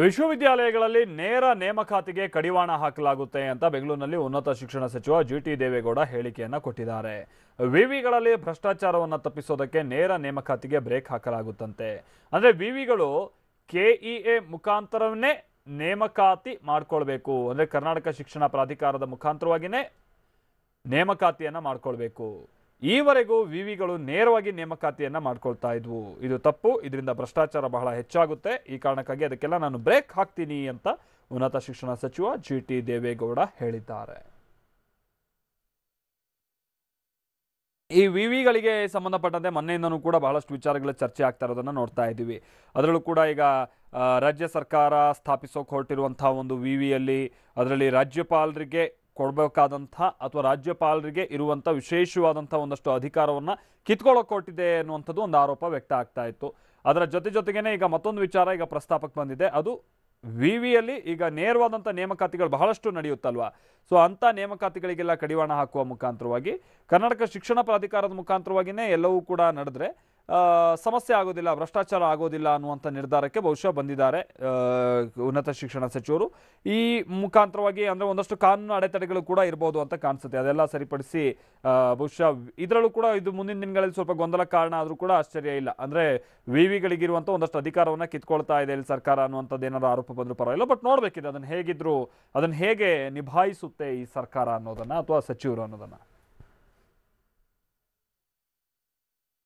ವಿಶ್ವವಿದ್ಯಾಲಯಗಳಲ್ಲಿ ನೇರ ನೇಮಕಾತಿಗೆ ಕಡಿವಾಣ ಹಾಕಲಾಗುತ್ತೆ ಅಂತ ಬೆಂಗಳೂರಿನಲ್ಲಿ ಉನ್ನತ ಶಿಕ್ಷಣ ಸಚಿವ ಜಿಟಿ ದೇವೇಗೌಡ ಹೇಳಿಕೆಯನ್ನ ಕೊಟ್ಟಿದ್ದಾರೆ. ವಿವಿಗಳಲ್ಲಿ ಭ್ರಷ್ಟಾಚಾರವನ್ನು ತಪ್ಪಿಸೋದಕ್ಕೆ ನೇರ ನೇಮಕಾತಿಗೆ ಬ್ರೇಕ್ ಹಾಕಲಾಗುತ್ತಂತೆ. ಅಂದ್ರೆ ವಿವಿಗಳು ಕೆಇಎ ಮುಖಾಂತರವೇ ನೇಮಕಾತಿ ಮಾಡ್ಕೊಳ್ಬೇಕು. ಅಂದ್ರೆ ಕರ್ನಾಟಕ ಶಿಕ್ಷಣ ಪ್ರಾಧಿಕಾರದ ಮುಖಾಂತರವಾಗಿಯೇ ನೇಮಕಾತಿಯನ್ನ ಮಾಡ್ಕೊಳ್ಬೇಕು. ಈವರೆಗೂ ವಿವಿಗಳು ನೇರವಾಗಿ ನೇಮಕಾತಿಯನ್ನ ಮಾಡ್ಕೊಳ್ತಾ ಇದ್ವು. ಇದು ತಪ್ಪು. ಇದರಿಂದ ಭ್ರಷ್ಟಾಚಾರ ಬಹಳ ಹೆಚ್ಚಾಗುತ್ತೆ. ಈ ಕಾರಣಕ್ಕಾಗಿ ಅದಕ್ಕೆಲ್ಲ ನಾನು ಬ್ರೇಕ್ ಹಾಕ್ತೀನಿ ಅಂತ ಉನ್ನತ ಶಿಕ್ಷಣ ಸಚಿವ ಜಿಟಿ ದೇವೇಗೌಡ ಹೇಳಿದ್ದಾರೆ. ಈ ವಿವಿಗಳಿಗೆ ಸಂಬಂಧಪಟ್ಟಂತೆ ಮೊನ್ನೆಯಿಂದನೂ ಕೂಡ ಬಹಳಷ್ಟು ವಿಚಾರಗಳ ಚರ್ಚೆ ಆಗ್ತಾ ಇರೋದನ್ನ ನೋಡ್ತಾ ಇದ್ದೀವಿ. ಅದರಲ್ಲೂ ಕೂಡ ಈಗ ರಾಜ್ಯ ಸರ್ಕಾರ ಸ್ಥಾಪಿಸೋಕೆ ಹೊರಟಿರುವಂತಹ ಒಂದು ವಿವಿಯಲ್ಲಿ ಅದರಲ್ಲಿ ರಾಜ್ಯಪಾಲರಿಗೆ ಕೊಡಬೇಕಾದಂಥ ಅಥವಾ ರಾಜ್ಯಪಾಲರಿಗೆ ಇರುವಂಥ ವಿಶೇಷವಾದಂಥ ಒಂದಷ್ಟು ಅಧಿಕಾರವನ್ನು ಕಿತ್ಕೊಳ್ಳೋಕೆ ಹೊರಟಿದೆ ಅನ್ನುವಂಥದ್ದು ಒಂದು ಆರೋಪ ವ್ಯಕ್ತ ಆಗ್ತಾ ಇತ್ತು. ಅದರ ಜೊತೆಗೇನೆ ಈಗ ಮತ್ತೊಂದು ವಿಚಾರ ಈಗ ಪ್ರಸ್ತಾಪಕ್ಕೆ ಬಂದಿದೆ. ಅದು ವಿವಿಯಲ್ಲಿ ಈಗ ನೇರವಾದಂಥ ನೇಮಕಾತಿಗಳು ಬಹಳಷ್ಟು ನಡೆಯುತ್ತಲ್ವಾ. ಸೊ ಅಂಥ ನೇಮಕಾತಿಗಳಿಗೆಲ್ಲ ಕಡಿವಾಣ ಹಾಕುವ ಮುಖಾಂತರವಾಗಿ ಕರ್ನಾಟಕ ಶಿಕ್ಷಣ ಪ್ರಾಧಿಕಾರದ ಮುಖಾಂತರವಾಗಿಯೇ ಎಲ್ಲವೂ ಕೂಡ ನಡೆದ್ರೆ ಸಮಸ್ಯೆ ಆಗೋದಿಲ್ಲ, ಭ್ರಷ್ಟಾಚಾರ ಆಗೋದಿಲ್ಲ ಅನ್ನುವಂಥ ನಿರ್ಧಾರಕ್ಕೆ ಬಹುಶಃ ಬಂದಿದ್ದಾರೆ ಉನ್ನತ ಶಿಕ್ಷಣ ಸಚಿವರು. ಈ ಮುಖಾಂತರವಾಗಿ ಅಂದರೆ ಒಂದಷ್ಟು ಕಾನೂನು ಅಡೆತಡೆಗಳು ಕೂಡ ಇರ್ಬೋದು ಅಂತ ಕಾಣಿಸುತ್ತೆ. ಅದೆಲ್ಲ ಸರಿಪಡಿಸಿ ಬಹುಶಃ ಇದರಲ್ಲೂ ಕೂಡ ಇದು ಮುಂದಿನ ದಿನಗಳಲ್ಲಿ ಸ್ವಲ್ಪ ಗೊಂದಲ ಕಾರಣ ಆದರೂ ಕೂಡ ಆಶ್ಚರ್ಯ ಇಲ್ಲ. ಅಂದರೆ ವಿವಿಗಳಿಗಿರುವಂಥ ಒಂದಷ್ಟು ಅಧಿಕಾರವನ್ನು ಕಿತ್ಕೊಳ್ತಾ ಇದೆ ಇಲ್ಲಿ ಸರ್ಕಾರ ಅನ್ನುವಂಥದ್ದು ಏನಾದ್ರು ಆರೋಪ ಬಂದರೂ ಪರವಾಗಿಲ್ಲ. ಬಟ್ ನೋಡಬೇಕಿದೆ ಅದನ್ನು ಹೇಗಿದ್ರು ಅದನ್ನು ಹೇಗೆ ನಿಭಾಯಿಸುತ್ತೆ ಈ ಸರ್ಕಾರ ಅನ್ನೋದನ್ನು ಅಥವಾ ಸಚಿವರು ಅನ್ನೋದನ್ನು.